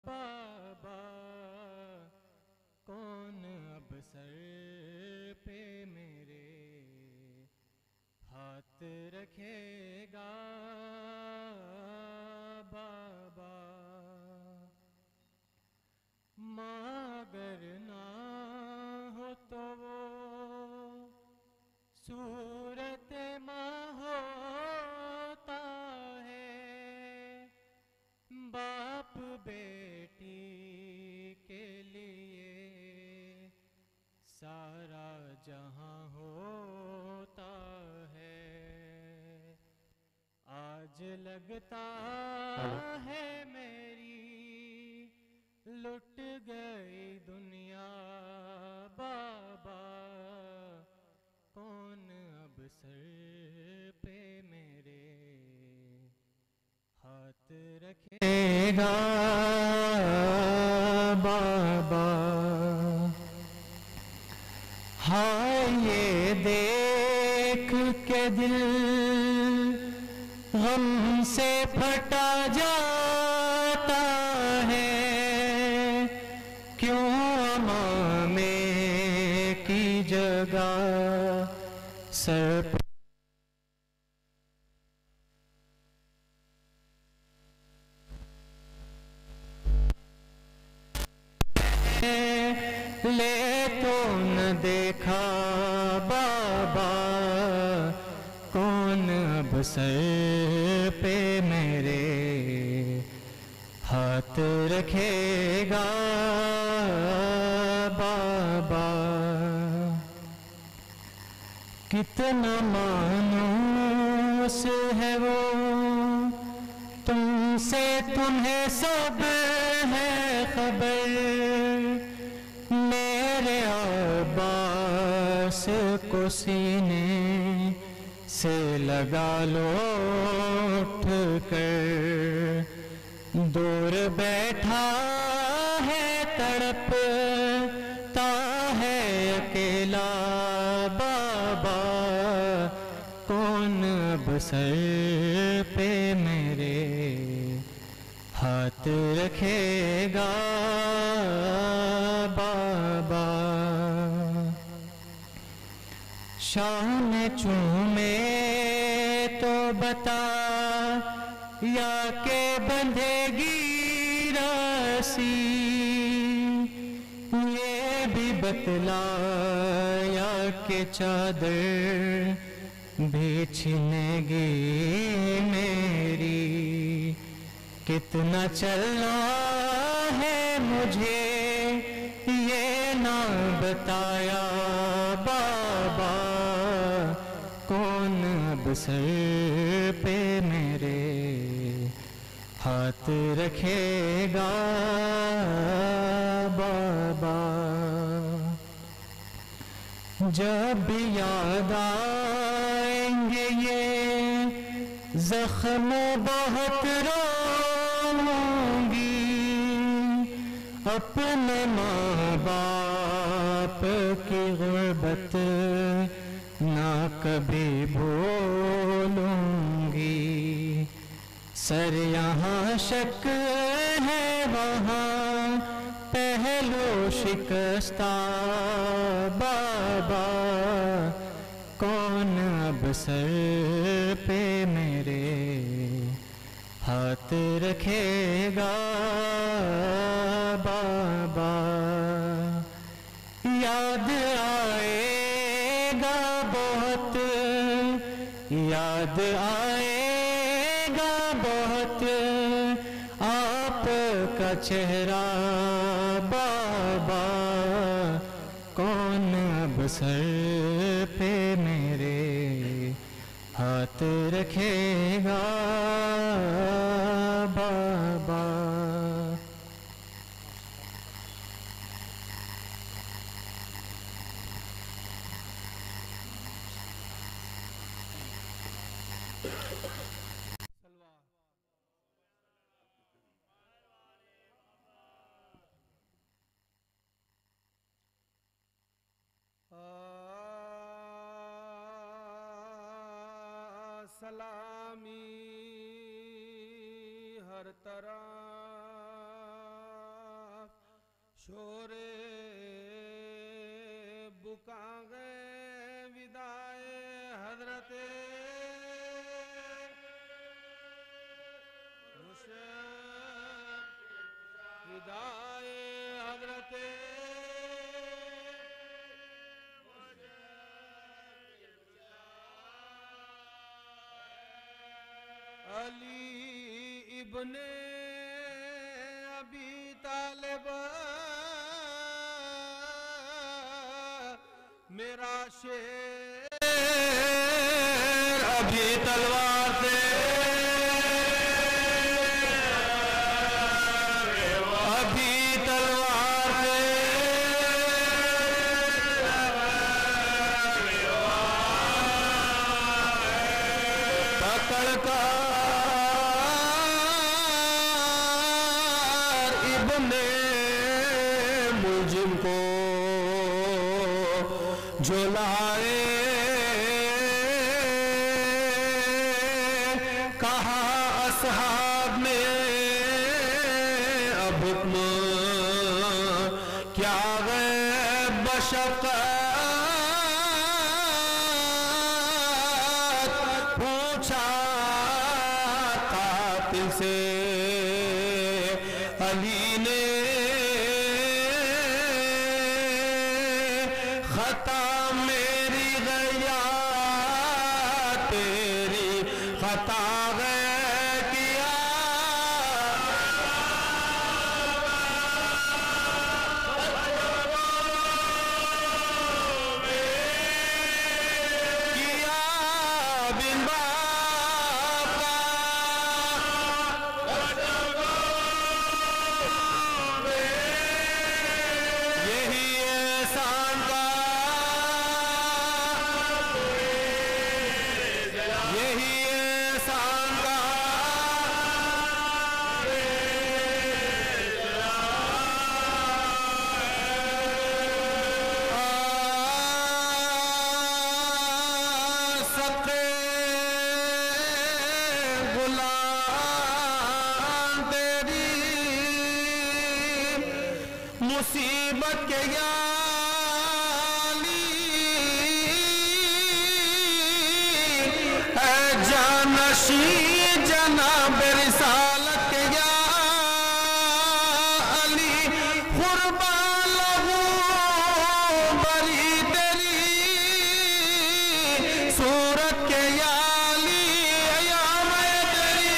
بابا کون اب سر پہ میرے ہاتھ رکھے گا بابا ماں اگر نہ ہو تو وہ صورت ماں ہوتا ہے باپ بیٹی کے لیے سارا جہاں ہوتا ہے آج لگتا ہے میری لٹ گئی دنیا بابا کون اب سر پہ میرے ہاتھ رکھے گا بابا ہائے یہ دیکھ کے دل غم سے پھٹا جاتا ہے کیوں امامے کی جگہ سر پہ لے تو نہ دیکھا بابا کون اب سر پہ میرے ہاتھ رکھے گا بابا کتنا مانوس ہے وہ تم سے تمہیں سب ہے خبر میرے عباس کو سینے سے لگا لو اٹھ کر دور بیٹھا ہے تڑپتا ہے اکیلا بابا کون اب سر پہ میرے ہاتھ رکھے گا بابا شام چومے تو بتا یا کہ بندھے گی رسی یہ بھی بتلا یا کہ چادر بھی چھنے گی میری کتنا چلنا ہے مجھے یہ نہ بتایا بابا کون اب سر پہ میرے ہاتھ رکھے گا بابا جب یاد آئیں گے یہ زخم بہت روں گی اپنے ماں باپ کی غربت نہ کبھی بھولوں گی سر یہاں شک ہے وہاں پہلو شکستہ بابا کون اب سر پہ میرے ہاتھ رکھے گا بابا یاد آئے گا بہت یاد آئے گا بہت آپ کا چہرہ بابا کون اب سر پہ میرے ہاتھ رکھے گا بابا سلامی ہر طرح شور بکاں گئے ودائے حضرت ودائے حضرت علی ابن ابی طالب میرا شیر ابھی تلوار سے مصیبت کے یالی اے جانشی جناب رسالت کے یا علی قربا لہو بری تیری صورت کے یالی ایام تیری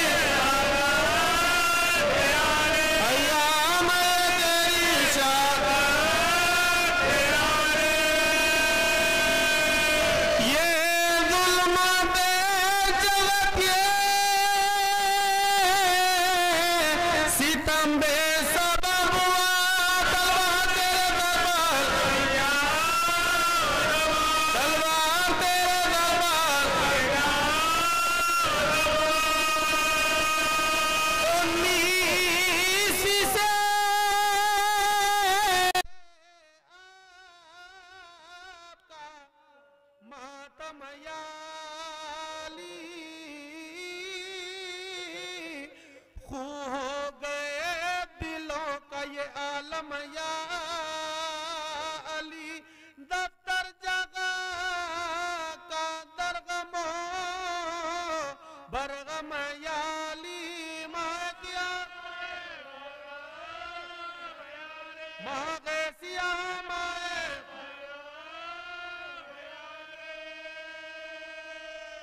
ایام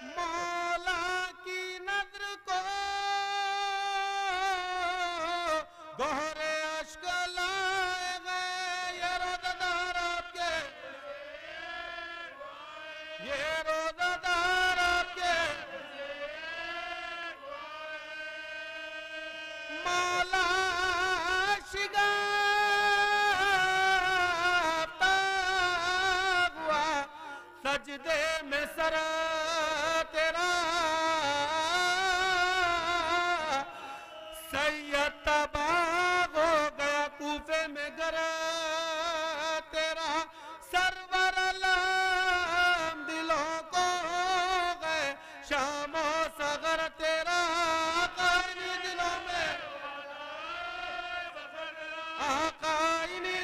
مولا کی نظر کو گہرے عشق لائے گئے یہ روزہ دار آپ کے یہ روزہ دار آپ کے مولا شگافتہ ہوا سجدے میں سر تیرا سید تباہ ہو گیا کوفے میں گر تیرا سرور علم دلوں کو گئے شام و صغر تیرا آقا انہی دلوں میں آقا انہی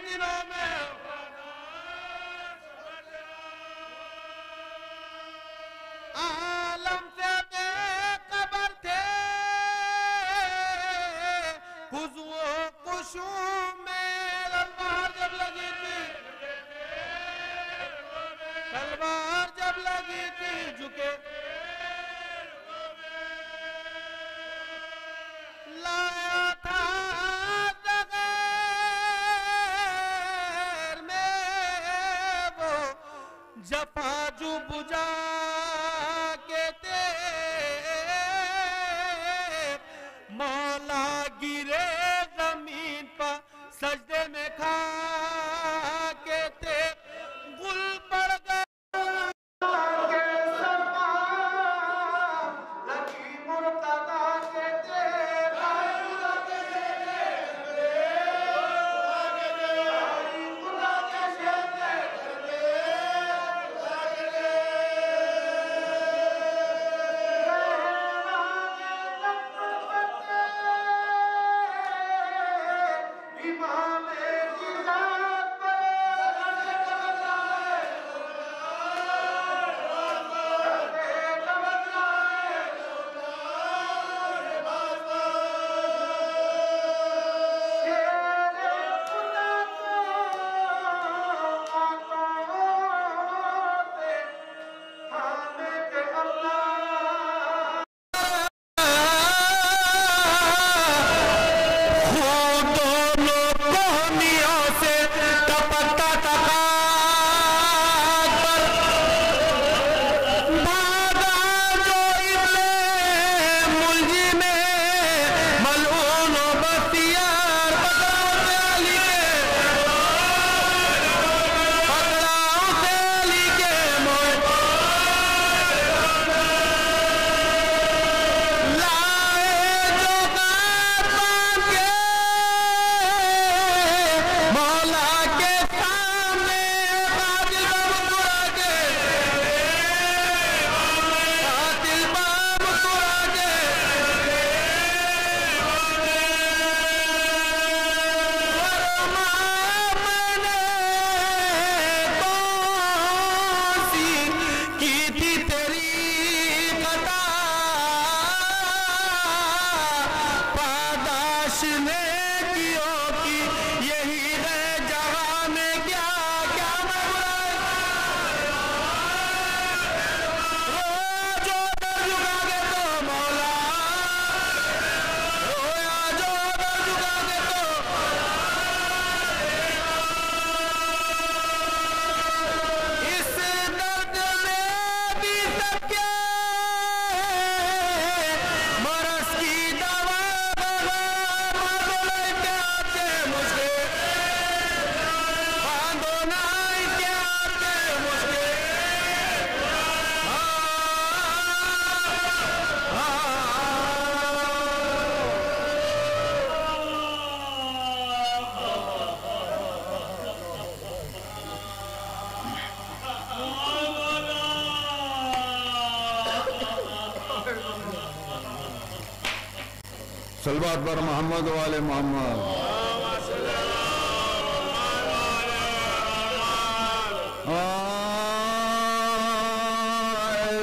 صلوات پر محمد والے محمد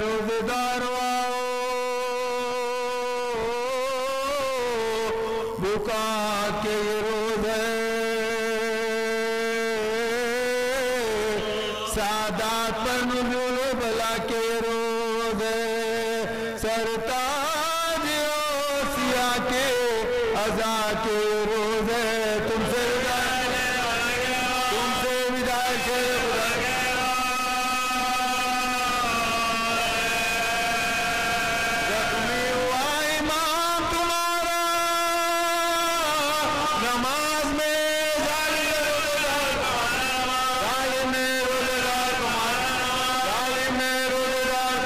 روزدار بکا کے روز سادات پر نزول بلا کے روز سرتاج اوسیا کے عزا کے روز تم سے وداع سے زخمی ہوا امام تمہارا نماز میں ظالم روزدار ظالم روزدار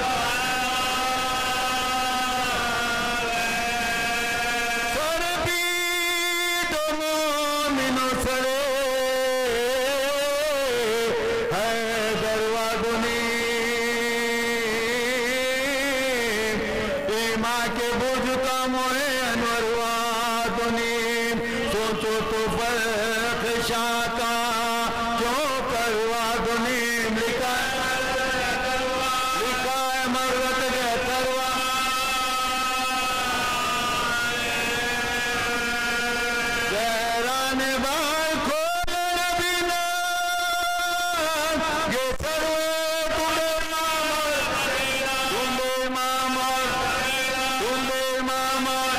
سر پیٹ مومنوں سرے ہے دروا گنیم ایما کے بوجھ کا موئے انور وادنیم سوچو تو فرق شاکا کیوں کروا گنیم لکھا ہے مرت کے کروا جہران بار کھول ربینا یہ سروے تندے مامر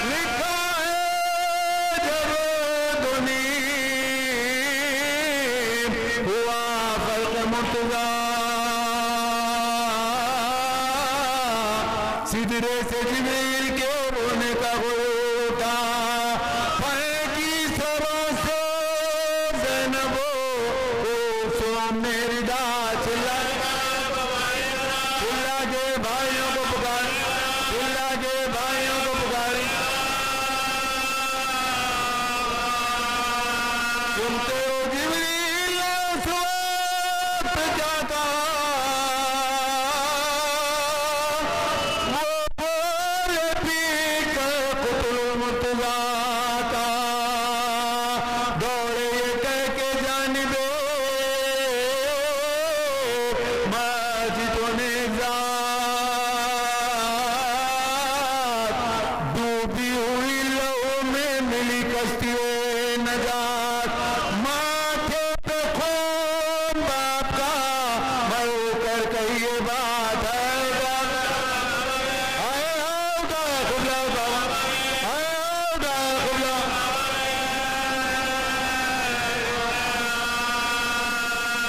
لکھا ہے جب دنیم ہوا خلق مرتضی سدرے سے جبریل کے رونے کا غوطہ پھر کی سروں سے زینبو سوم نے ردا چلا کے بھائیوں کو پکار چلا کے بھائیوں کو پکاری سنتے ہو جبریل نے اس وقت کیا کہا وہ بولے پی کر قتل مرتضی کا دوڑے یہ کہہ کے جانبے ماجدوں نے ذات ڈوبی ہوئی لہو میں ملی کشتی نجات ماتھے پہ خون باپ کا مر کر کہیے بات ہے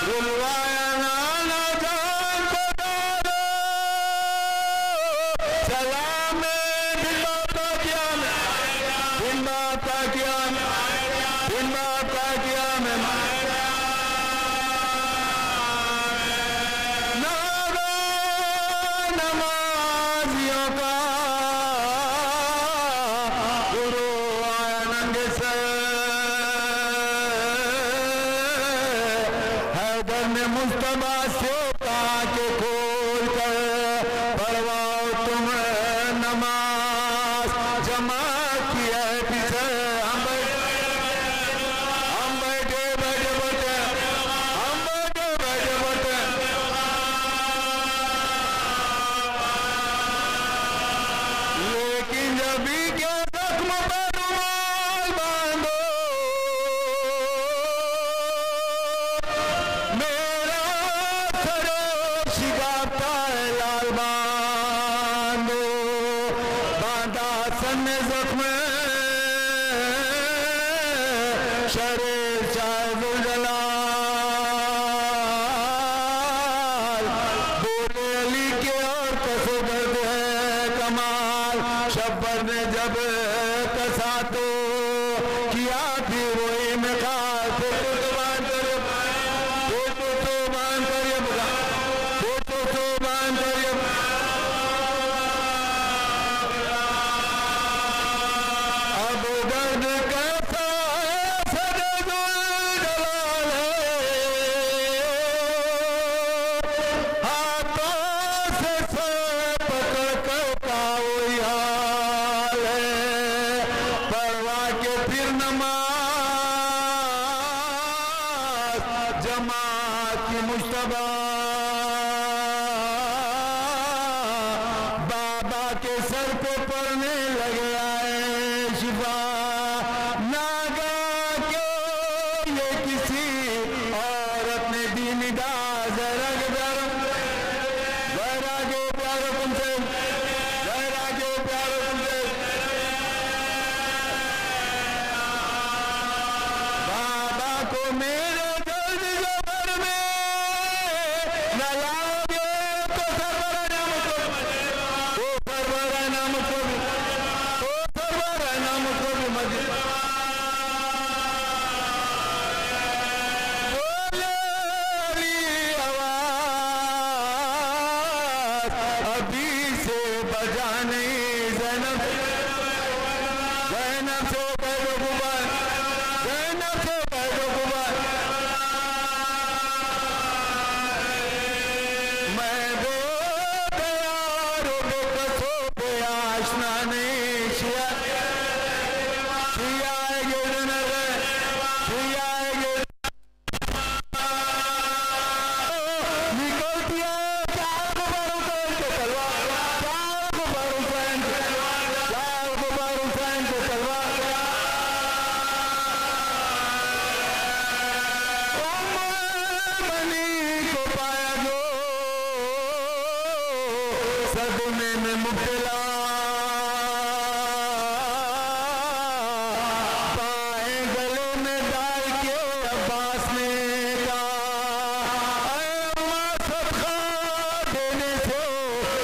رلوایا نانا جان کو ڈالو سلام دل باپ کا کیا میں دل باپ کا کیا میں دل باپ کا کیا میں نارا نمازیوں کا گرو آیا ننگے سے حیدر نے مصطفیٰ سے کہا کہ کھول کر پڑھواؤ تم نماز جمع کیا ہے پیچھے ہم بیٹھے بولتے لیکن جب بھی کیا زخم پر رومال باندھو میرا سر شگاتا ہے لال باندھو باندھا سن زخم شر شاہ ذوالجلال بولے علی کے اور کسو درد ہے کمال شبر نے جب کسا تو کیا بھی وہی میں خاص فوٹو تو باندھ کر اب درد کیسا ہے سر ذوالجلال ہے کی مشتبہ بابا کے سر پہ پڑنے لگے آئے شفا ناگا کیوں یہ کسی عورت نے دین دا زرگ درم غیرہ کے پیارے کن سے غیرہ کے پیارے کن سے بابا کو میرے درد زبر میں نہ لاؤگے تو سرور نام کو سرور نام کو سرور نام کو بھی مجھے ابھی سے بجا نہیں زینب زینب سے پیدو گبار زینب سے پیدو گبار میں وہ پیارو بے کسو پہ آشنا نہیں شیعہ شیعہ گرد نظر شیعہ گرد نکلتی ہے چار گبار حسین کے تلوار چار گبار حسین کے چار گبار حسین کے تلوار منی کو پایا جو صدمے میں مبتلا پائے گلے میں ڈال کے عباس نے کہا اے اماں صدقہ دینے سے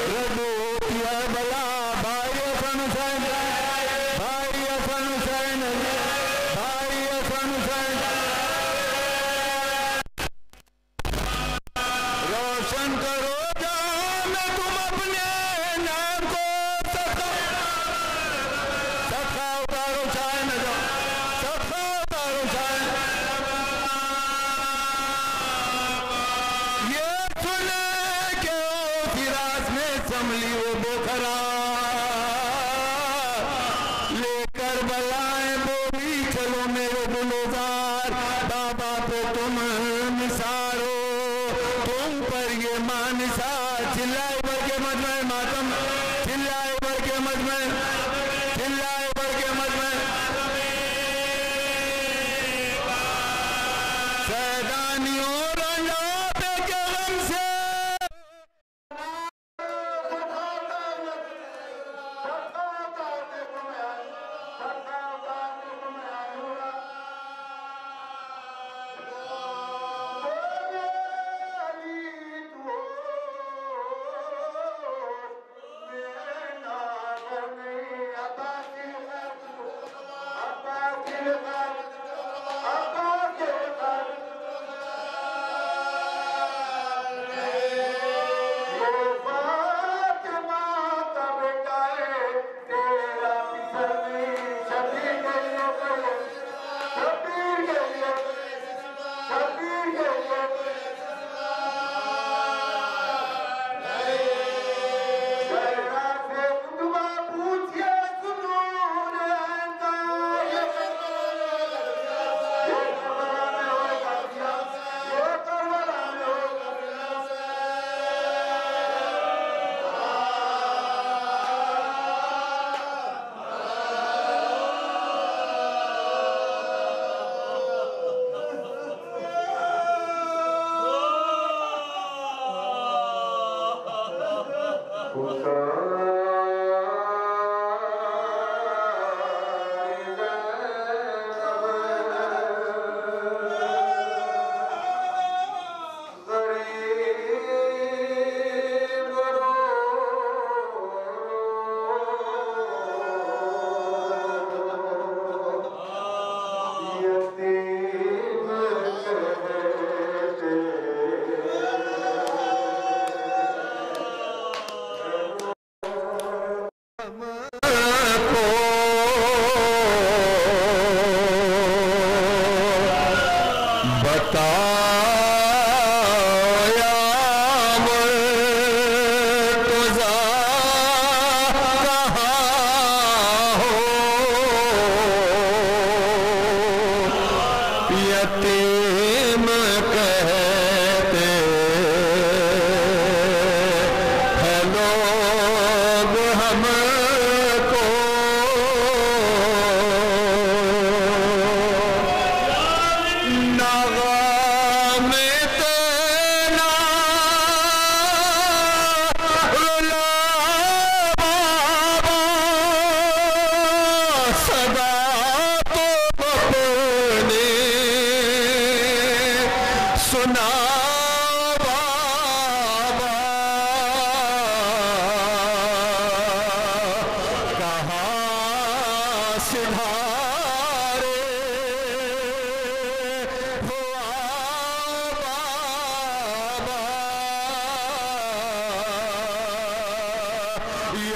رجوع کیا بلا بھائی حسن حسین بھائی حسن حسین بھائی حسن حسین روشن کرو جہاں میں تم اپنے نام کو صدقہ صدقہ اتارو چاہے نہ جاؤ صدقہ اتارو چاہے یہ سنے کہ او فراز میں سنبھلی وہ بخرا لے کر بلائیں بولی چلو میرے گلزار بابا پہ تم نثار ہو تم پر یہ ماں نثار چلائے بھر کے مجمع ماتم چلائے بھر کے مجمع چلائے بھر کے مجمع سیدانیوں رنجا پہ کے غم سے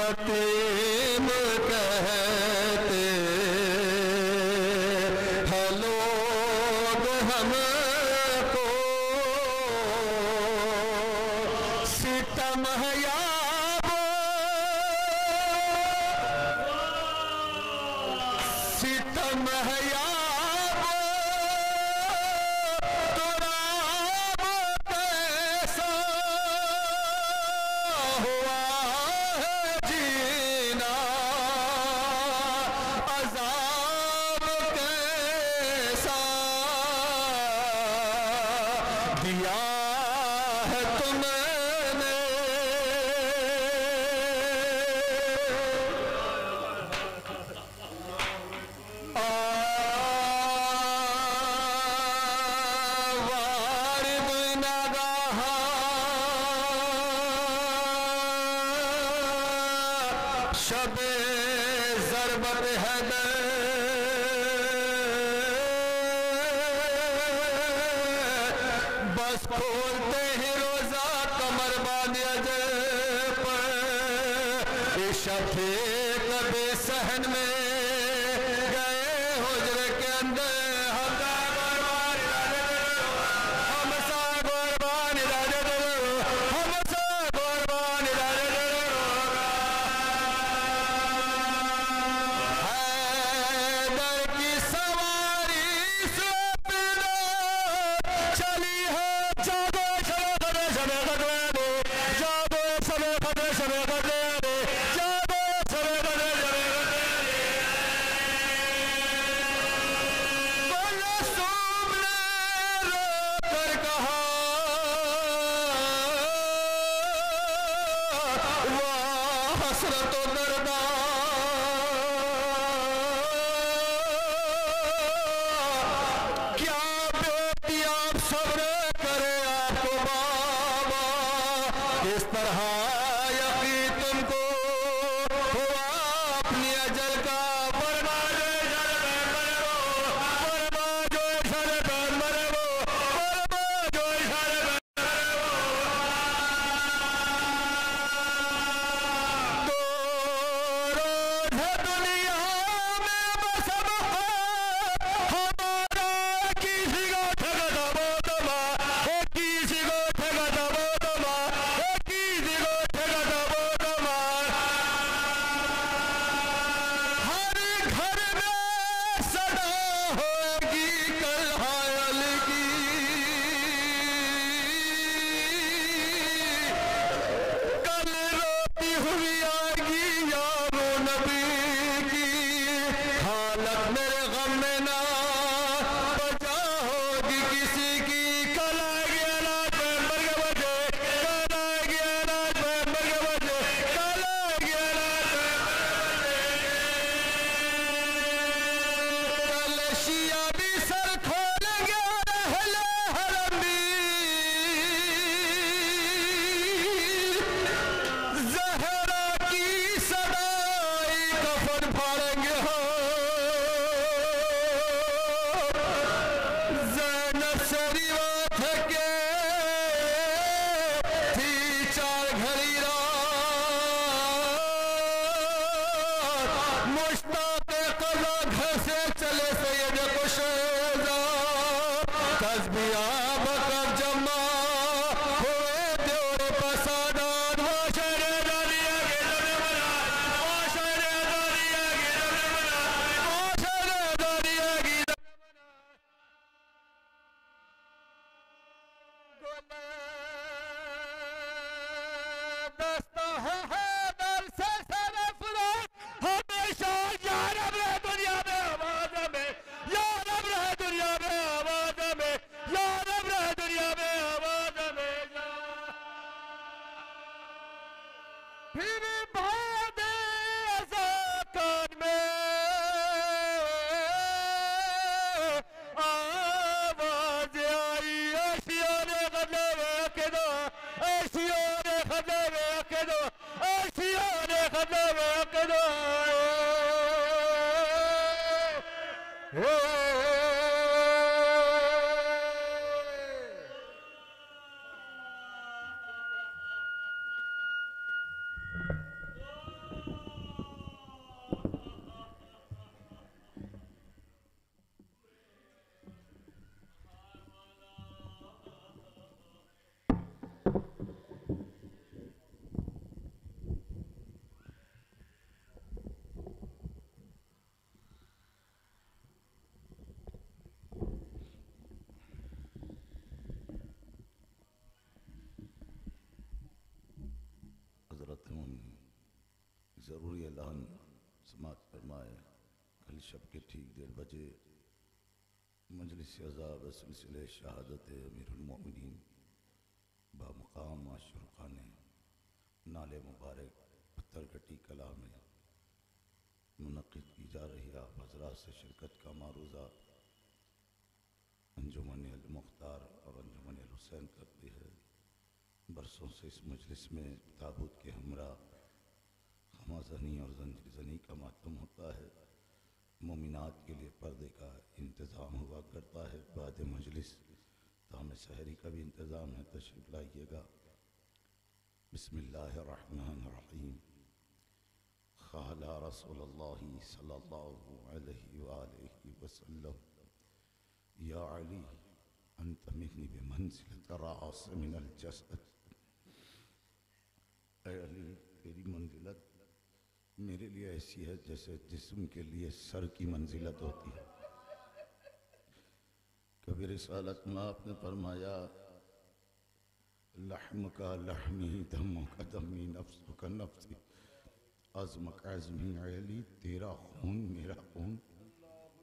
یتیم کہتے ہیں لوگ ہم کو ستم ہے یا وہ ستم ہے یا شب ضربت حیدر بس کھولتے ہی روزہ کمر باندھ اجے پر عشاء تھے کبھی صحن میں گئے حجرے کے اندر ہم سا قربان ارادے دل ہم سا قربان ارادے دل اس طرح یقین تم کو ہوا اپنی اجل کا فرما جو اشارے پر مرے وہ فرما جو اشارے پر تو روز دنیا میں بس اب ہمارا کسی کو ٹھگا وہ تما کسی کو ٹھگا وہ تما ضروری اعلان سماعت فرمائے. کل شب کے ٹھیک 1:30 بجے مجلس عزا سلسلہ شہادت امیر المومنین بامقام عاشور خانے نالے مبارک پتھر کٹی کلا میں منعقد کی جا رہی آپ حضرات سے شرکت کا معروضہ انجمن المختار اور انجمن الحسین کرتی ہے. برسوں سے اس مجلس میں تابوت کے ہمراہ خما زنی اور زنجیر زنی کا ماتم ہوتا ہے. مومنات کے لیے پردے کا انتظام ہوا کرتا ہے. بعد مجلس طعام سحری کا بھی انتظام ہے، تشریف لائیے گا. بسم اللہ الرحمن الرحیم. قال رسول اللہ صلی اللہ علیہ وآلہ وسلم یا علی انت منی بمنزلۃ الراس من الجسد. اے علی تیری منزلت میرے لیے ایسی ہے جیسے جسم کے لیے سر کی منزلت ہوتی ہے. کبھی رسالت میں آپ نے فرمایا لحم کا لحمی دم کا دمی نفس کا نفسی عظم کا عظمی. علی تیرا خون میرا خون،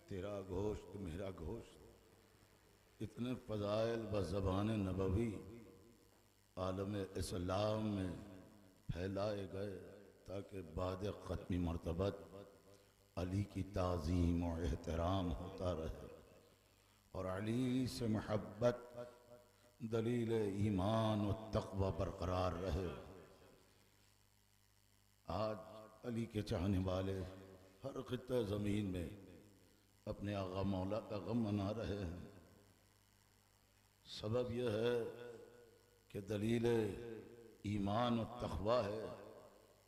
تیرا گوشت میرا گوشت. اتنے فضائل بزبان نبوی عالم اسلام میں پھیلائے گئے تاکہ بعد ختمی مرتبت علی کی تعظیم و احترام ہوتا رہے اور علی سے محبت دلیل ایمان و تقوی برقرار رہے. آج علی کے چاہنے والے ہر خطہ زمین میں اپنے آقا مولا کا غم منا رہے ہیں. سبب یہ ہے کہ دلیل ایمان و تقوی ہے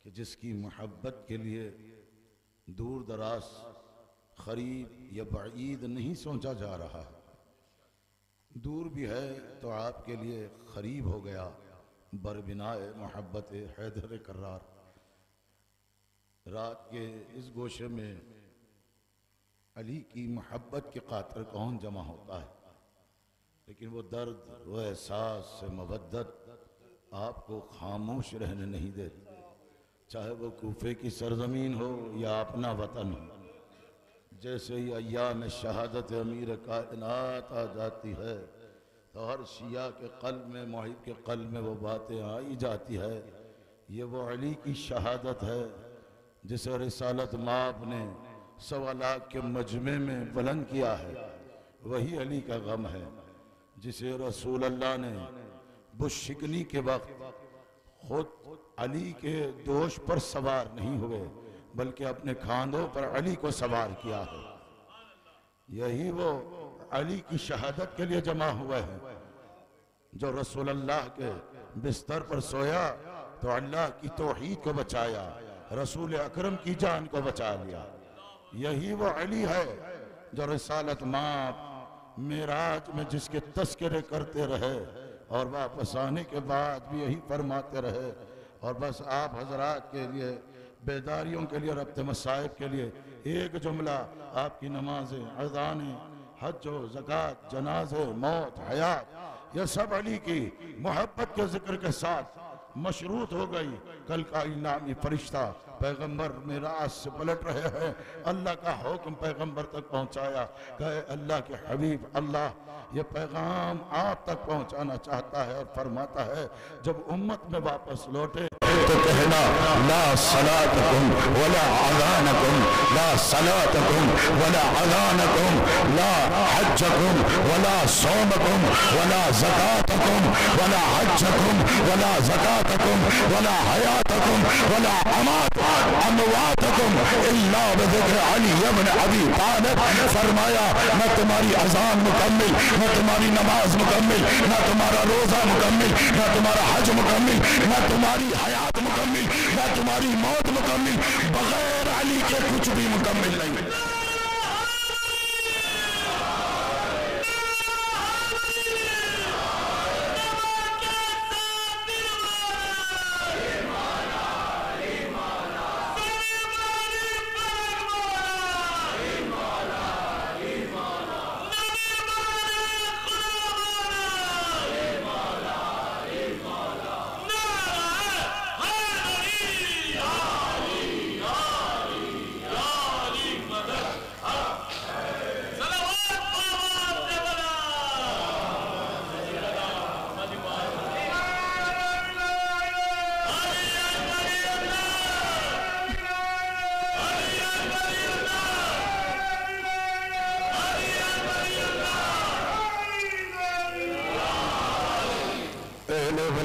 کہ جس کی محبت کے لیے دور دراز قریب یا بعید نہیں سوچا جا رہا. دور بھی ہے تو آپ کے لیے قریب ہو گیا بربنائے محبت حیدر کرار. رات کے اس گوشے میں علی کی محبت کے خاطر کون جمع ہوتا ہے، لیکن وہ درد وہ احساس سے مودت آپ کو خاموش رہنے نہیں دیتی، چاہے وہ کوفے کی سرزمین ہو یا اپنا وطن ہو. جیسے ہی ایام شہادت امیر کائنات آ جاتی ہے تو ہر شیعہ کے قلب میں محب کے قلب میں وہ باتیں آئی جاتی ہے. یہ وہ علی کی شہادت ہے جسے رسالت مآب نے 1.25 لاکھ کے مجمع میں بلند کیا ہے. وہی علی کا غم ہے جسے رسول اللہ نے بش شکنی کے وقت خود علی کے دوش پر سوار نہیں ہوئے بلکہ اپنے کھاندوں پر علی کو سوار کیا ہے. یہی وہ علی کی شہادت کے لیے جمع ہوئے ہیں جو رسول اللہ کے بستر پر سویا تو اللہ کی توحید کو بچایا، رسول اکرم کی جان کو بچا لیا. یہی وہ علی ہے جو رسالت مآب معراج میں جس کے تذکرے کرتے رہے اور واپس آنے کے بعد بھی یہی فرماتے رہے. اور بس آپ حضرات کے لیے بیداریوں کے لیے ربط مصائب کے لیے ایک جملہ، آپ کی نمازیں، اذانیں، حج و زکوٰۃ، جنازے، موت، حیات، یہ سب علی کی محبت کے ذکر کے ساتھ مشروط ہو گئی. کل کا انعامی فرشتہ پیغمبر معراج سے پلٹ رہے ہیں، اللہ کا حکم پیغمبر تک پہنچایا کہ اللہ کے حبیب اللہ یہ پیغام آپ تک پہنچانا چاہتا ہے اور فرماتا ہے جب امت میں واپس لوٹے تو کہنا لا صلاتکم ولا اذانکم، لا صلاتکم ولا اذانکم، لا حجکم ولا صومکم ولا زکاتکم ولا حجکم ولا زکاتکم ولا حیاتکم ولا امواتکم الا بذکر علی ابن ابی طالب. فرمایا نہ تمہاری اذان مکمل، نہ تمہاری نماز مکمل، نہ تمہارا روزہ مکمل، نہ تمہارا حج مکمل، نہ تمہاری حیات مکمل، نہ تمہاری موت مکمل، بغیر علی کے کچھ بھی مکمل نہیں.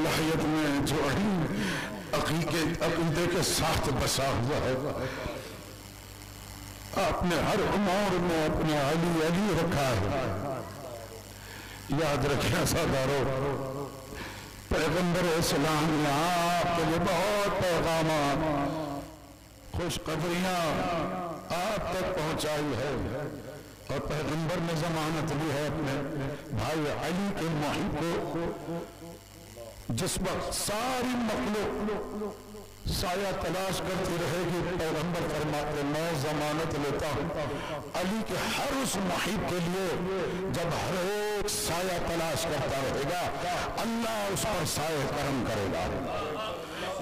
ولایت میں جو عقیدے کے ساتھ بسا ہوا ہے، آپ نے ہر امور میں اپنے علی علی رکھا ہے۔ یاد رکھیں سادارو، پیغمبر اسلام نے آپ کے لیے بہت پیغامات، خوشخبریاں آپ تک پہنچائی ہے، اور پیغمبر نے ضمانت لی ہے اپنے بھائی علی کے محب کو، جس وقت ساری مخلوق سایہ تلاش کرتی رہے گی، پیغمبر فرماتے میں ضمانت لیتا ہوں علی کے ہر اس محب کے لیے جب ہر ایک سایہ تلاش کرتا رہے گا، اللہ اس پر سایہ کرم کرے گا۔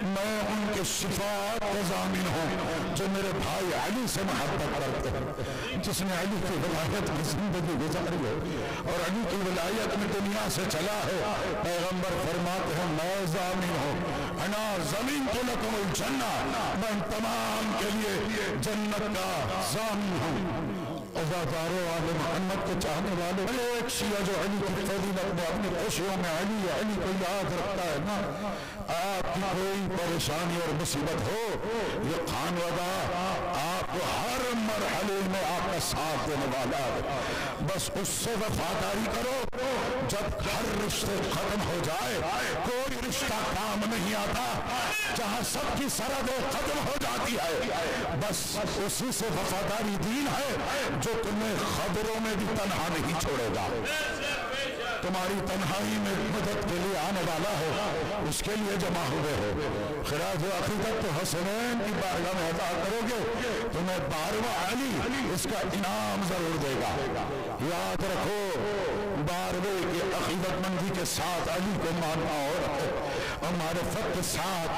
میں ان کے شفاعت کا ضامن ہوں جو میرے بھائی علی سے محبت کرتے ہیں، جس نے علی کی ولایت میں زندگی گزاری ہے اور علی کی ولایت میں دنیا سے چلا ہے۔ پیغمبر فرماتے ہیں میں ضامن ہوں، انا زمین کو لکم الجنہ، میں تمام کے لیے جنت کا ضامن ہوں۔ عزادارو آل محمد کے چاہنے والے، ایک شیعہ جو علی کی فضیلت میں اپنی خوشیوں میں علی علی کو یاد رکھتا ہے نا، آپ کی کوئی پریشانی اور مصیبت ہو، یہ خانوادہ آپ کو ہر مرحلے میں آپ کا ساتھ دینے والا ہے۔ بس اس سے وفاداری کرو، جب ہر رشتے ختم ہو جائے کوئی رشتہ کام نہیں آتا، جہاں سب کی سرحدیں ختم ہو جاتی ہے، بس اسی سے وفاداری دین ہے جو تمہیں خبروں میں بھی تنہا نہیں چھوڑے گا، تمہاری تنہائی میں مدد کے لیے آنے والا ہے، اس کے لیے جمع ہوئے ہو۔ خراج عقیدت تو حسنین کی بارگاہ میں عطا کرو گے، تمہیں 12واں علی اس کا انعام ضرور دے گا۔ یاد رکھو 12ویں کی عقیدت مندی کے ساتھ علی کو ماننا اور معرفت کے ساتھ،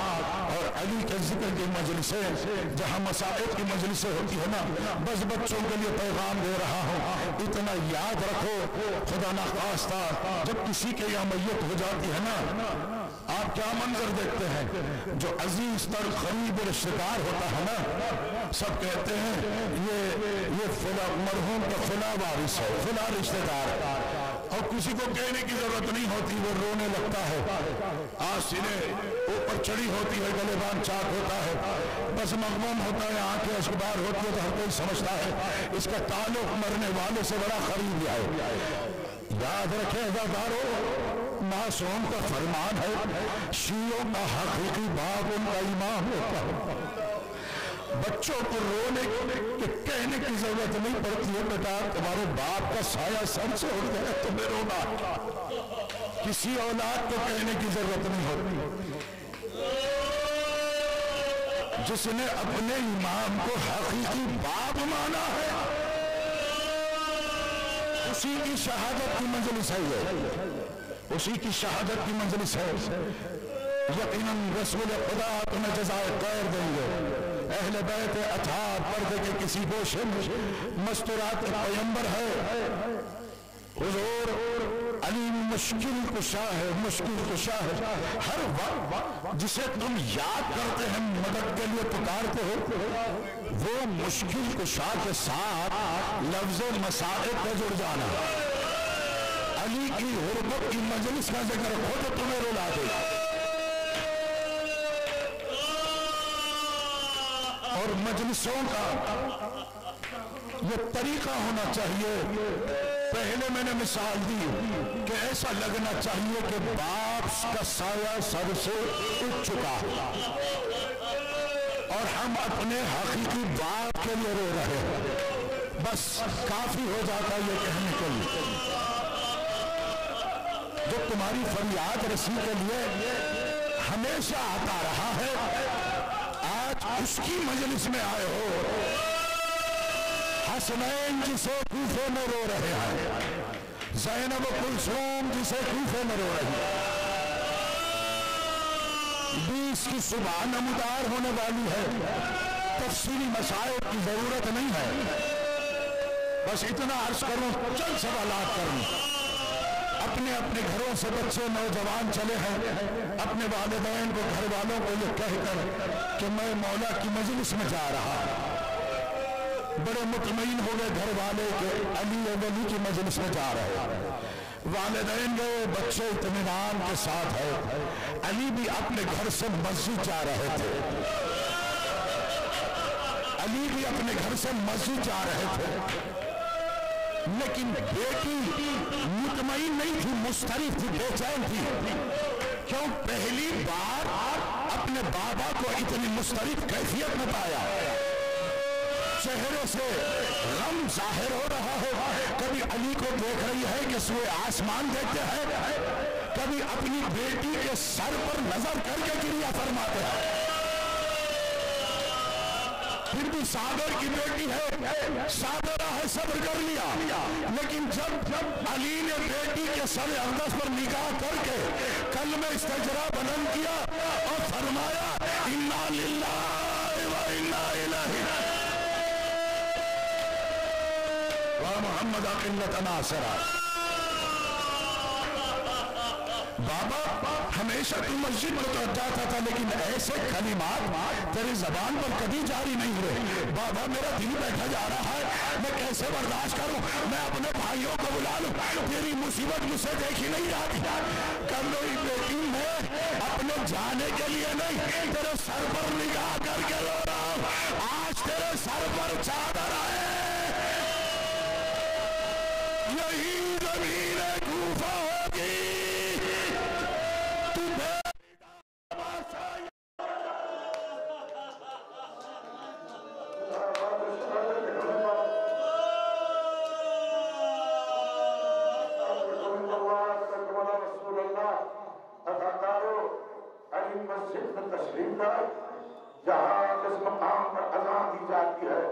اور علی کے ذکر کی مجلسیں جہاں مسائل کی مجلسیں ہوتی ہے نا، بس بچوں کے لیے پیغام دے رہا ہوں، اتنا یاد رکھو خدا نخواستہ جب کسی کے یہاں میت ہو جاتی ہے نا، آپ کیا منظر دیکھتے ہیں، جو عزیز تر قریب رشتہ دار ہوتا ہے نا، سب کہتے ہیں یہ فلاں مرحوم کا فلاں وارث ہے، فلاں رشتہ دار، اور کسی کو کہنے کی ضرورت نہیں ہوتی، وہ رونے لگتا ہے، آنسویں اوپر چڑھی ہوتی ہے، گلے بان چاک ہوتا ہے، بس مغموم ہوتا ہے، آنکھیں اشکبار ہوتی ہے، تو ہر کوئی سمجھتا ہے اس کا تعلق مرنے والے سے بڑا قریب ہے۔ یاد رکھیں عزادارو، معصوم کا فرمان ہے شیعوں کا حقیقی باپ ان کا امام ہوتا ہے۔ بچوں کو رونے کے کہنے کی ضرورت نہیں پڑتی ہے، بیٹا تمہارے باپ کا سایہ سر سے اٹھ گیا تمہیں رونا، کسی اولاد کو کہنے کی ضرورت نہیں ہوتی۔ جس نے اپنے امام کو حقیقی باپ مانا ہے اسی کی شہادت کی مجلس ہے، یہ اسی کی شہادت کی مجلس ہے۔ یقیناً رسول خدا تمہیں جزائے خیر دیں گے۔ اہل بیت اطہار پردے کے کسی گوشے میں مستورات پیغمبر ہے، حضور علی مشکل کشا ہے، مشکل کشا ہے، ہر وقت جسے تم یاد کرتے ہیں مدد کے لیے پکارتے ہو، وہ مشکل کشا کے ساتھ لفظ مسائل پہ جڑ جانا، علی کی غربت کی مجلس کا ذکر خود تمہیں رلا دے، اور مجلسوں کا یہ طریقہ ہونا چاہیے۔ پہلے میں نے مثال دی کہ ایسا لگنا چاہیے کہ باپ کا سایہ سر سے اٹھ چکا اور ہم اپنے حقیقی باپ کے لیے رو رہے ہیں، بس کافی ہو جاتا یہ کہنے کے لیے جو تمہاری فریاد رسی کے لیے ہمیشہ آتا رہا ہے، آج اس کی مجلس میں آئے ہو۔ حسنین جسے کوفے میں رو رہے ہیں، زینب کلثوم جسے کوفے میں رو رہی ہے، 20 کی صبح نمودار ہونے والی ہے، تفصیلی مسائل کی ضرورت نہیں ہے، بس اتنا عرض کروں، چند سوالات کروں۔ اپنے اپنے گھروں سے بچے نوجوان چلے ہیں، اپنے والدین کو گھر والوں کو یہ کہہ کر کہ میں مولا کی مجلس میں جا رہا ہوں، بڑے مطمئن ہو گئے گھر والے کہ علی ولی کی مجلس میں جا رہے ہیں، والدین گئے، بچے اطمینان کے ساتھ ہے، علی بھی اپنے گھر سے مسجد جا رہے تھے، علی بھی اپنے گھر سے مسجد جا رہے تھے، لیکن بیٹی مطمئن نہیں تھی، مضطرب تھی، بے چین تھی، کیوں؟ پہلی بار اپنے بابا کو اتنی مضطرب کیفیت میں پایا، چہرے سے غم ظاہر ہو رہا ہے، کبھی علی کو دیکھ رہی ہے کہ سوئے آسمان دیکھتے ہیں، کبھی اپنی بیٹی کے سر پر نظر کر کے کریا فرماتے ہیں، پھر بھی صابر کی بیٹی ہے، صابرہ ہے، صبر کر لیا، لیکن جب علی نے بیٹی کے سر اقدس پر نگاہ کر کے کلمہ استجرا بلند کیا اور فرمایا انا للہ و انا الیہ محمد قلت ناصرہ، بابا ہمیشہ تو مسجد میں تو جاتا تھا لیکن ایسے کلمات تیری زبان پر کبھی جاری نہیں ہوئے، بابا میرا دل بیٹھا جا رہا ہے، میں کیسے برداشت کروں، میں اپنے بھائیوں کو بلا لوں، تیری مصیبت مجھ سے دیکھی نہیں جاتی، کر لو ہی بیٹی، میں اپنے جانے کے لیے نہیں، تیرے سر پر نگاہ کر کے رو رہا ہوں، آج تیرے سر پر چادر آئے، یہی زمین کوفہ ہوگی، جہاں جس مقام پر اذان دی جاتی ہے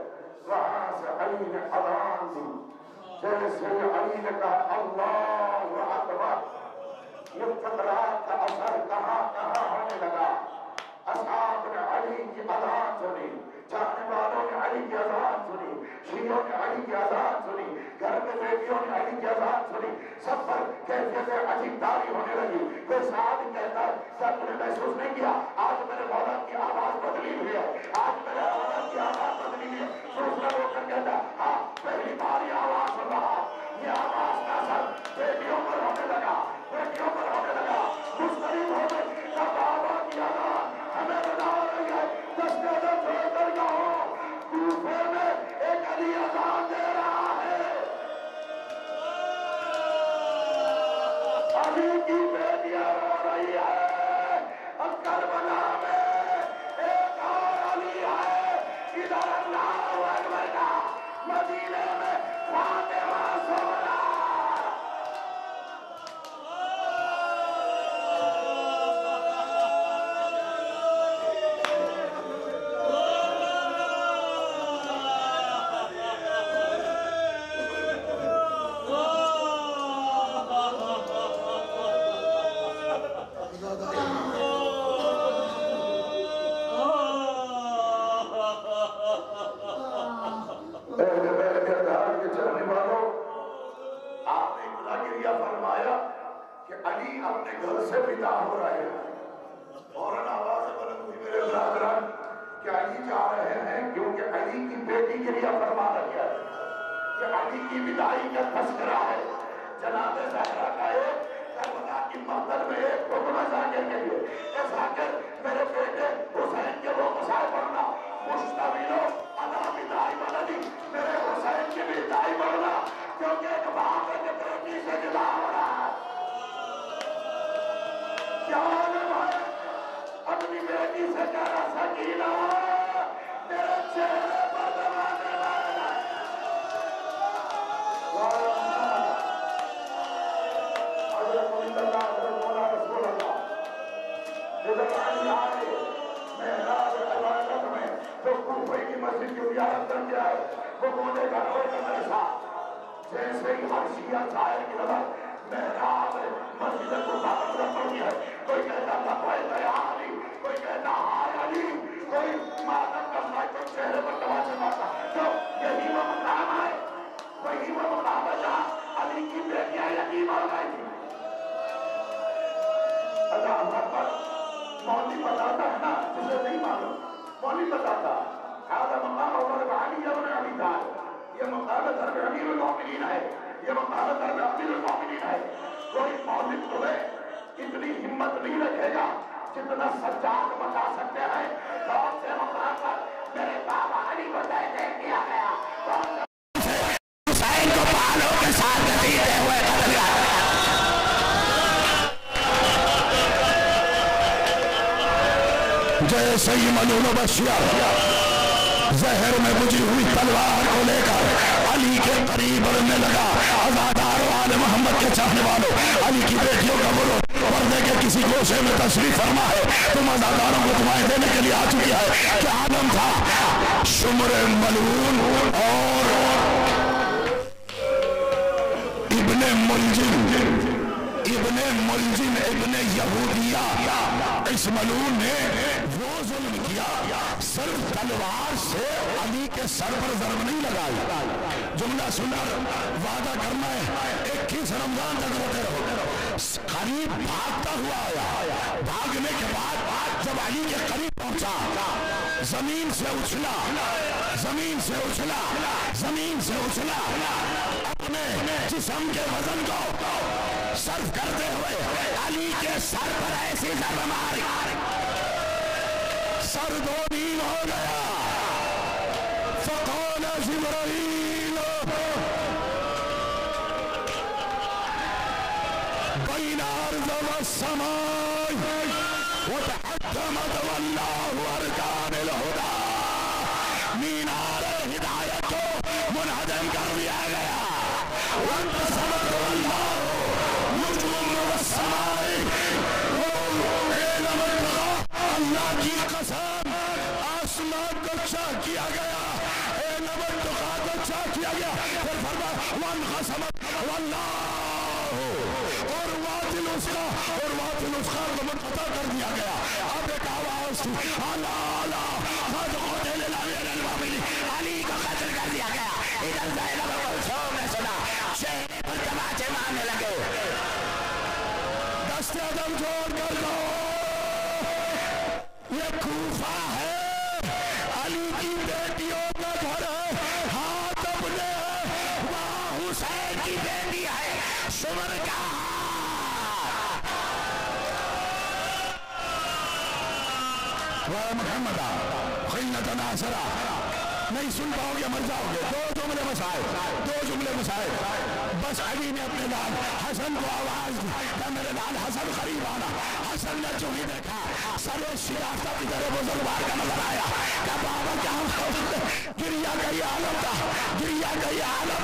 وہاں سے علی نے اذان دی، جیسے علی نے کہا اللہ اکبر، یہ فقرات کا اثر کہاں کہاں ہونے لگا، اصحاب نے علی کی اذان سنی، چاہنے والوں نے علی کی اذان سنی، شیعوں نے علی کی اذان سنی، گھر میں بیٹیوں نے علی کی اذان سنی، سب پر کیفیت عجیب تاری ہونے لگی، کوئی صحابی کہتا ہے کیا تم نے محسوس نہیں کیا آج میرے مولا کی آواز بدلی ہوئی ہے، آج میرے مولا کی آواز بدلی ہوئی ہے، دوسرا روک کر کہتا ہے ہاں پہلی بار یہ آواز سن رہا، یہ آواز کا اثر بیٹیوں پر ہونے لگا، بیٹیوں پر ہونے لگا، مستقیم ہو گئی، کہ بابا کی آواز ہمیں بنا رہی ہے، دست عدد چھوڑ کر کہو کوفے میں ایک علی اذان دے رہا ہے، علی کی بیٹیاں رو رہی ہے، اب کربلا میں ایک اور علی ہے، ادھر اللہ اکبر کا مدینے میں فاطمہ سونا، علی اپنے گھر سے ودا ہو رہے ہیں، فوراً آواز بلند ہوئی میرے برادران کہ علی جا رہے ہیں، کیونکہ علی کی بیٹی کے لیے فرما رہا ہے کہ علی کی وداعی کا تذکرہ ہے، جناب زہرا کا ایک کربلا کی مقتل میں ایک حکم ذاکر کے لیے، اے ذاکر میرے بیٹے حسین کے وہ مسائل پڑھنا، مشتملو علی وداعی ولدی، میرے حسین کی وداعی پڑھنا، کیونکہ ایک باپ کے بیٹی سے جدا ہو رہا ہے، کیا عالم ہے اپنی بیٹی سے کہنا سکینہ میرے چہرے پر دمانے والا حضرت اللہ حضرت مولا رسول اللہ جب علی آئے محراب عبادت میں جو کوفے کی مسجد کی زیارت کر کے آئے وہ بولے گا روئے کا مدرسہ، جیسے ہی ہر شیعہ ظاہر کی نظر محراب مسجد کو بابت رکھ پڑی ہے، کوئی کہتا لبیک یا علی، کوئی کہتا ہائے علی، کوئی ماتم کا مائکل چہرے پر تماچے مارتا، تو یہی وہ مقام ہے، وہی وہ مقام ہے جہاں علی کی بیٹیاں یتیم ہو گئی تھی، اللہ اکبر، مولوی بتاتا ہے نا جسے نہیں معلوم، مولوی بتاتا هذا مقام عمر بن علي بن ابي طالب، یہ مقام حضرت امیر المومنین ہے، یہ وکالت امیر المومنین ہے. کوئی مولد تمہیں اتنی ہمت نہیں رکھے گا جتنا سجاد بتا سکتے ہیں. کون سے مقام پر میرے بابا علی کو دے دیا گیا, حسین کو بالوں کے ساتھ گھسیٹتے ہوئے قتل کیا. جیسے ہی ملول بشیر زہر میں بجھی ہوئی تلوار کو لے کر علی کے قریب بڑھنے لگا. آزادار و آل محمد کے چاہنے والوں, علی کی بیٹیوں کا بولو پردے کے کسی گوشے میں تشریف فرما ہے. تم آزاداروں کو دعائیں دینے کے لیے آ چکی ہے. کیا عالم تھا. شمر ملعون اور ابن ملجم ابن یہودیہ, اس ملعون نے وہ ظلم کیا, صرف تلوار سے علی کے سر پر ضرب نہیں لگائی. جملہ سنر وعدہ کرنا ہے 21 رمضان تک روتے رہو. قریب بھاگتا ہوا آیا. بھاگنے کے بعد جب علی کے قریب پہنچا, زمین سے اچھلا اپنے جسم کے وزن کو صرف کرتے ہوئے علی کے سر پر ایسی ضرب ماری, سر دو نیم ہو گیا. فقال جبرائیل بین ارض والسماء وتحطمت واللہ ارکان الہدى, مینار ہدایت کو منہدم کر دیا گیا. وانقسمت واللہ نجوم والسماء, اللہ کی قسم آسمان کو چاک کیا گیا, نبتخا کو چاک کیا گیا. پھر فرمایا وانقسمت واللہ, اور وات الاسخا کو منقطع کر دیا گیا. اب ایک آواز تھی علی کو قتل کر دیا گیا. ادھر زینب کلثوم نے سنا, چہرے پر تماچے مارنے لگے. دست عدم جوڑ کر دو, یہ کوفہ ہے, علی کی بیٹیوں کا گھر ہے. ہاتھ اپنے وہاں حسین کی بیٹی ہے شمر کا محمد خلت ناصرہ. نہیں سن پاؤ گے مر جاؤ گے. دو جملے مسائل بس. علی نے اپنے لال حسن کو آواز دی کہ میرے لال حسن قریب آنا. حسن نے جو ہی دیکھا سر شیافتہ کی طرح بزرگوار کا نظر آیا کہ بابا کیا گریا کا یہ عالم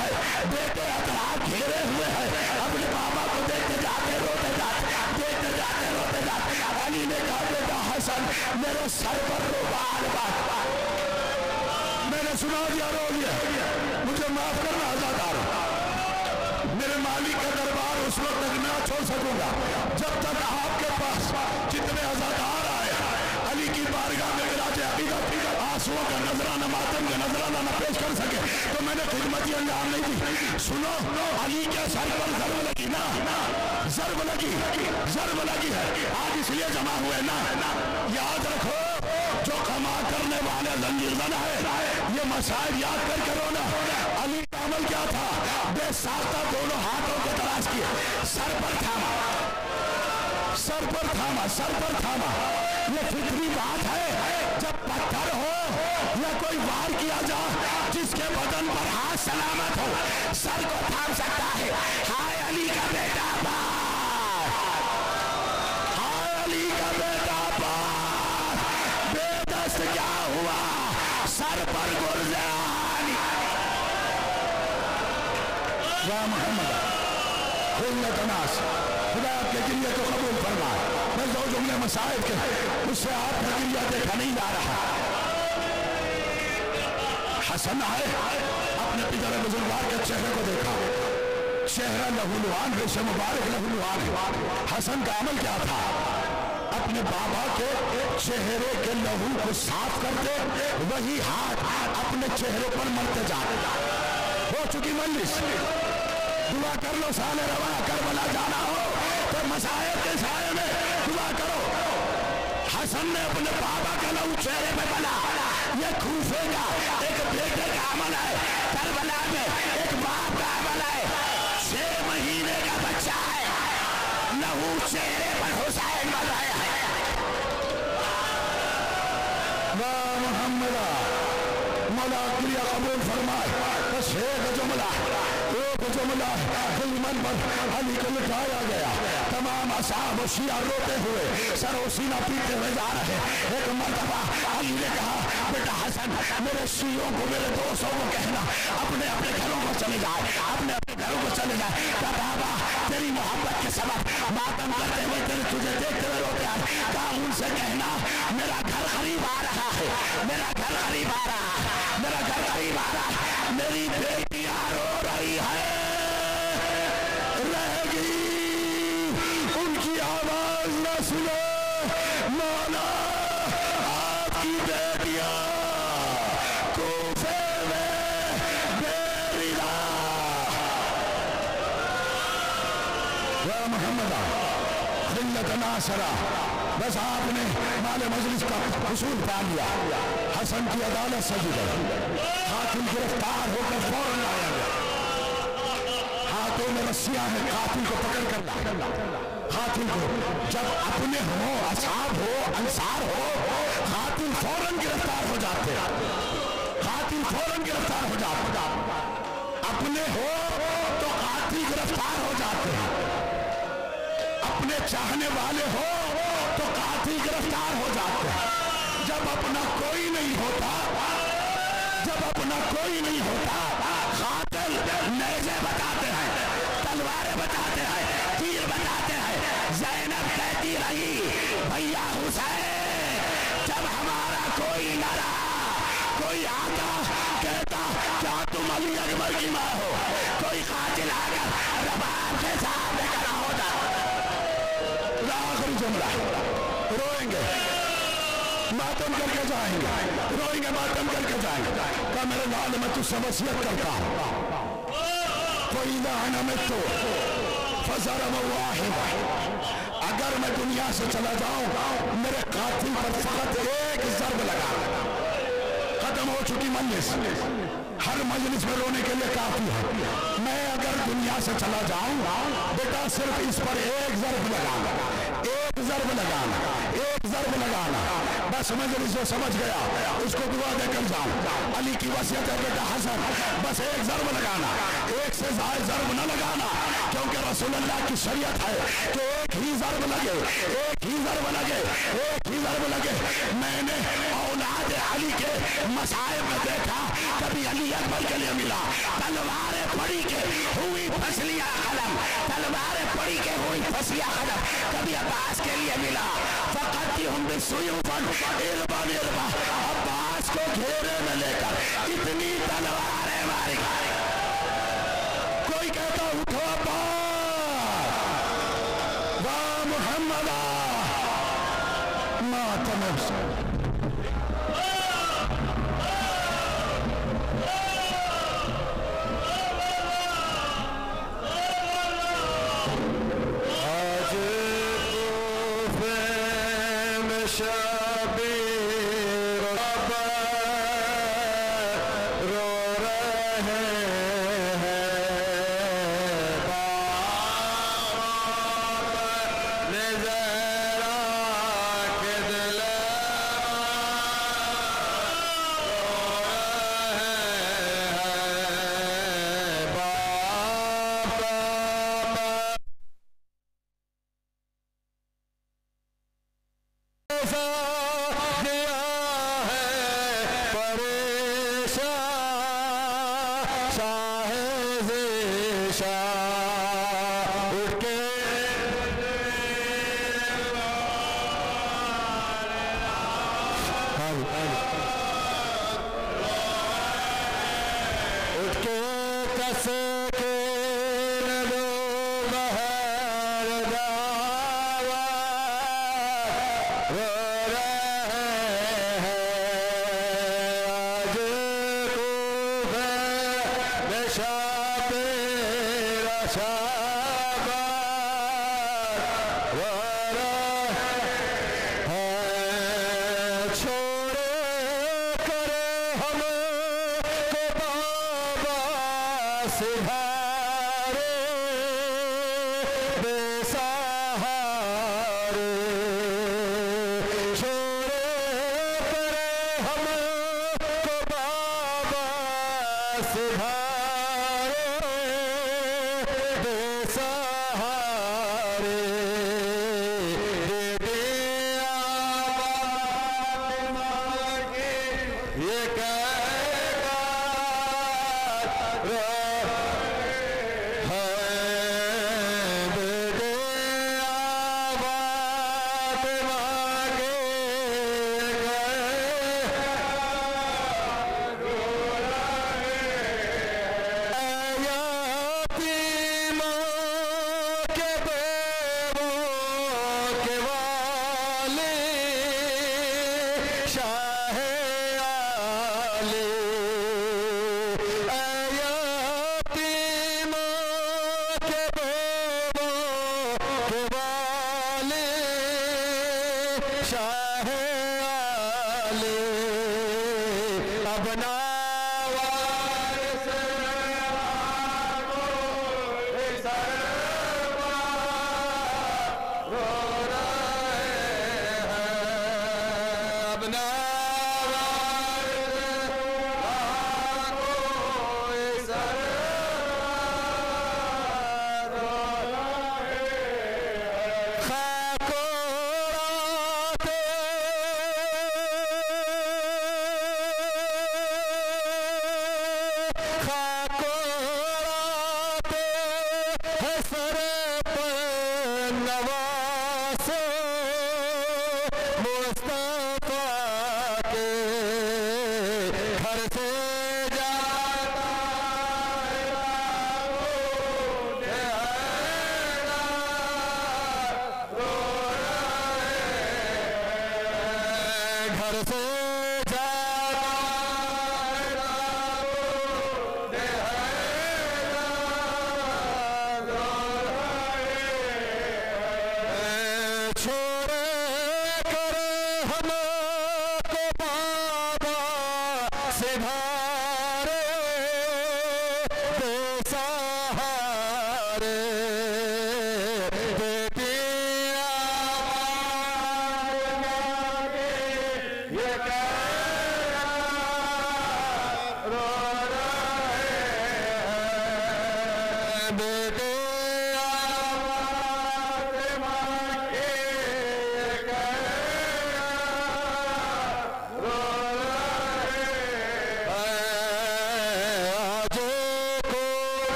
ہے. بیٹے اطراف گھیرے ہوئے ہیں, اپنے بابا کو دیکھتے جاتے روتے جاتے. علی نے کہا بیٹا حسن میرے سر پر رو, بار میں نے سنا دیا, رو دیا, مجھے معاف کرنا آزادار. میرے مالک کا دربار اس وقت تک نہ چھوڑ سکوں گا جب تک آپ کے پاس جتنے آزادار آئے علی کی بارگاہ میں علاج عقیدت آنسوؤں کا نظرانہ, ماتم کا نظرانہ نہ پیش کر سکے تو میں نے خدمتی انجام نہیں دی. سنو, علی کے سر پر ضرب لگی نا, ضرب لگی ہے. آج اس لیے جمع ہوئے نا. یاد رکھو جو کما کرنے والے زنجیر زن ہے, یہ مسائل یاد کر کے رونا. علی کا عمل کیا تھا, بے ساختہ دونوں ہاتھوں کو تلاش کیا, سر پر تھاما. یہ فطری بات ہے, جب پتھر ہو یا کوئی وار کیا جا جس کے بدن پر ہاتھ سلامت ہو, سر کو تھام سکتا ہے. ہائے علی کا بیٹا بے دست کیا ہوا, سر پر گرزان. یا محمد خلت ناس, خدا آپ کے گریہ کو قبول فرمائے. میں دو جملے مسائل کے اس سے آپ کا گریہ دیکھا نہیں جا رہا. حسن آئے, اپنے پدر بزرگوار کے چہرے کو دیکھا, چہرہ لہولوان, ریش مبارک لہولوان ہے. حسن کا عمل کیا تھا, اپنے بابا کے چہرے کے لہو کو صاف کرتے, وہی ہاتھ اپنے چہرے پر ملتے جاتے. ہو چکی مجلس, دعا کر لو سال رواں کربلا جانا ہو تو مسائل کے سائے میں دعا کرو. حسن نے اپنے بابا کا لہو چہرے میں بنا. یہ کوفے کا ایک بیٹے کا عمل ہے, کربلا میں ایک باپ کا عمل ہے. چہرے پر حسین بن رہے ہیں. واہ محمد مولا کریہ قبول فرمائے. بس ایک جملہ غلمن پر علی کو لٹایا گیا. تمام اصحاب و شیعہ روتے ہوئے سر و سینہ پیٹتے ہوئے جا رہے. ایک مرتبہ علی نے کہا بیٹا حسن میرے شیعوں کو میرے دوستوں کو کہنا اپنے اپنے گھروں کو چلے جائے, اپنے اپنے گھروں کو چلے جائے. کہا بابا تیری محبت کے سبب ماتم کرتے ہوئے تجھے دیکھتے ہوئے روتے آئے. کہا ان سے کہنا میرا گھر قریب آ رہا ہے, میرا گھر قریب آ رہا ہے, میرا گھر قریب آ رہا ہے. میری بیٹیاں رو رہی ہے, رہ گئی ان کی آواز نہ سنو. مولا آپ کی بیٹیاں کوفے میں بے رضا. یا محمد خلت ناصرہ. بس آپ نے مال مجلس کا حصول پا لیا. حسن کی عدالت سجی گئی. قاتل گرفتار ہو کر فوراً لایا گیا. ہاتھوں میں رسیاں ہیں, قاتل کو پکڑ کر لایا. قاتل کو جب اپنے ہو, اصحاب ہو, انصار ہو, قاتل فوراً گرفتار ہو جاتے. قاتل فوراً گرفتار ہو جاتے. اپنے ہو تو قاتل گرفتار ہو جاتے ہیں. اپنے چاہنے والے ہو تو قاتل گرفتار ہو جاتے ہیں. جب اپنا کوئی نہیں ہوتا, جب اپنا کوئی نہیں ہوتا, قاتل نیزے بتاتے ہیں, تلواریں بتاتے ہیں, تیر بتاتے ہیں. زینب کہتی رہی بھیا حسین جب ہمارا کوئی نہ رہا, کوئی آتا کہتا کیا تم علی اکبر کی ماں ہو, کوئی قاتل آ کر رباب کے سامنے کھڑا ہوتا. آخری جملہ روئیں گے ماتم کر کے جائیں گے, روئیں گے ماتم کر کے جائیں گے. کہ میرے لال میں تجھ سے وصیت کرتا ہوں فَإِذَا عَنَمِتُ فَضَرَبَ وَاحِدًا. اگر میں دنیا سے چلا جاؤں میرے قاتل پر فقط ایک ضرب لگا. ختم ہو چکی مجلس, ہر مجلس میں رونے کے لیے کافی ہے. میں اگر دنیا سے چلا جاؤں بیٹا صرف اس پر ایک ضرب لگانا, ایک ضرب لگانا, ایک ضرب لگانا. بس مجلس جو سمجھ گیا اس کو دعا دے کر جاؤں. علی کی وصیت ہے بیٹا حسن بس ایک ضرب لگانا, ایک سے زائد ضرب نہ لگانا, کیونکہ رسول اللہ کی شریعت ہے کہ ایک ہی ضرب لگے, ایک ہی ضرب لگے, ایک ہی ضرب لگے. میں نے اولاد علی کے مصائب میں دیکھا کبھی علی اکبر کے لیے ملا تلواریں پڑی کے ہوئی پھسلیاں قلم, تلواریں پڑی کے ہوئی پھسلیاں قلم. کبھی عباس کے لیے ملا فقطعہم بالسیوف اربا اربا, عباس کو گھیرے میں لے کر اتنی تلواریں ماری. کوئی کہتا اٹھو عباس, واہ محمد ماتم حسین. سہارے بے سہارے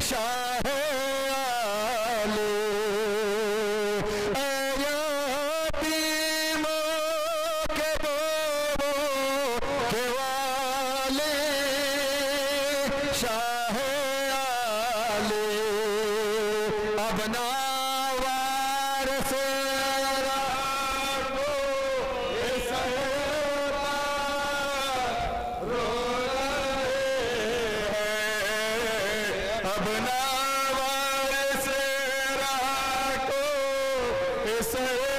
شاہ علی ابنا وارث کو اس رو رہے ہیں ابنا وارث کو اس رو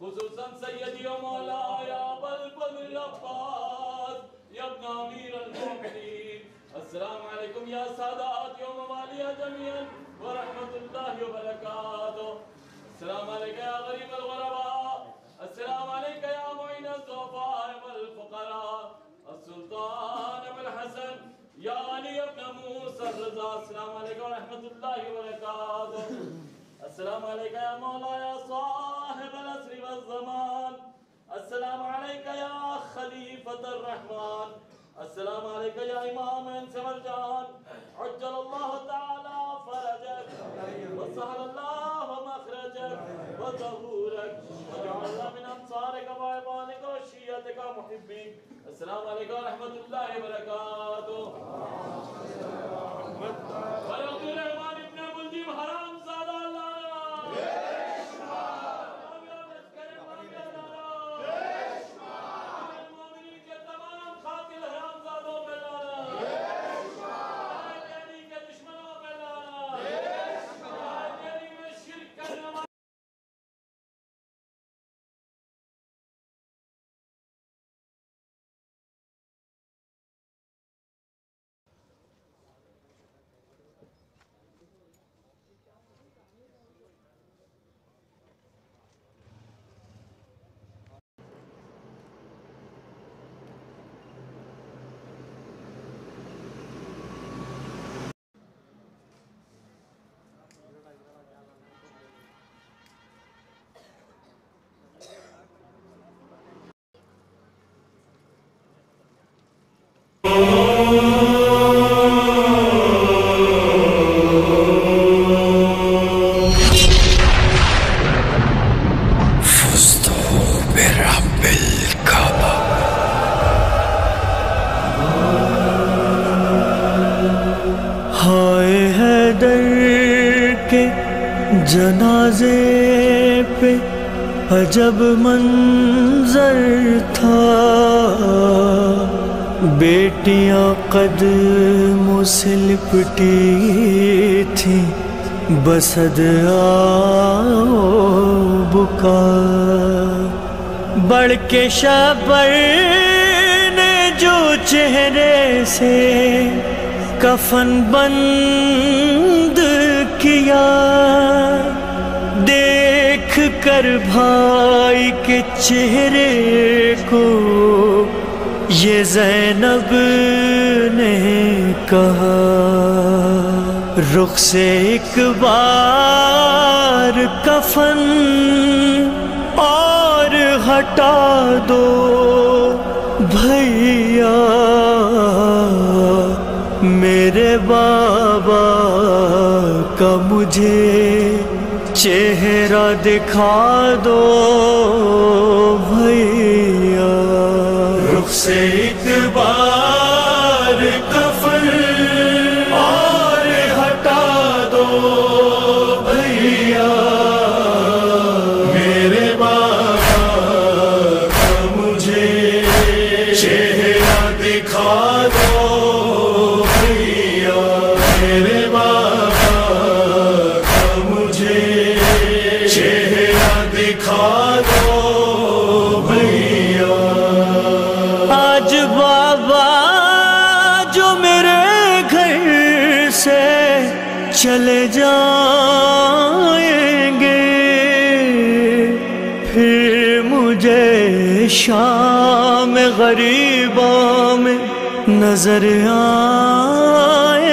خصوصاً سيدي ومولاي أبا الفضل العباس يا ابن أمير المؤمنين. السلام عليكم يا سادات يا موالي جميعا ورحمة الله وبركاته. السلام عليك يا غريب الغرباء، السلام عليك يا معين الضعفاء والفقراء، السلطان أبو الحسن يا علي بن موسى الرضا. السلام عليكم ورحمة الله وبركاته. السلام عليك يا مولاي صاحب العصر والزمان. السلام عليك يا خليفة الرحمن. السلام عليك يا إمام إنس والجان. عجل الله تعالى فرجك وسهل الله مخرجك وظهورك وجعلنا من أنصارك وعبادك وشيعتك ومحبيك. السلام عليكم ورحمة الله وبركاته. ولعبد الرحمن بن أبو الجيم حرام زادہ اللہ جنازے پہ عجب منظر تھا، بیٹیاں قدموں سے لپٹی تھیں بسد بکا، بڑھ کے شبر نے جو چہرے سے کفن بند کیا، دیکھ کر بھائی کے چہرے کو یہ زینب نے کہا، رخ سے ایک بار کفن اور ہٹا دو بھیا، میرے بابا کا مجھے چہرہ دکھا دو بھیا، رخ سے ایک بار کفن اور ہٹا دو بھیا، میرے بابا کا مجھے چہرہ دکھا دو بھیا، میرے بابا کا مجھے چہرہ دکھا دو بھیا. آج بابا جو میرے گھر سے چلے جائیں گے پھر مجھے شام غریبوں میں نظر آئیں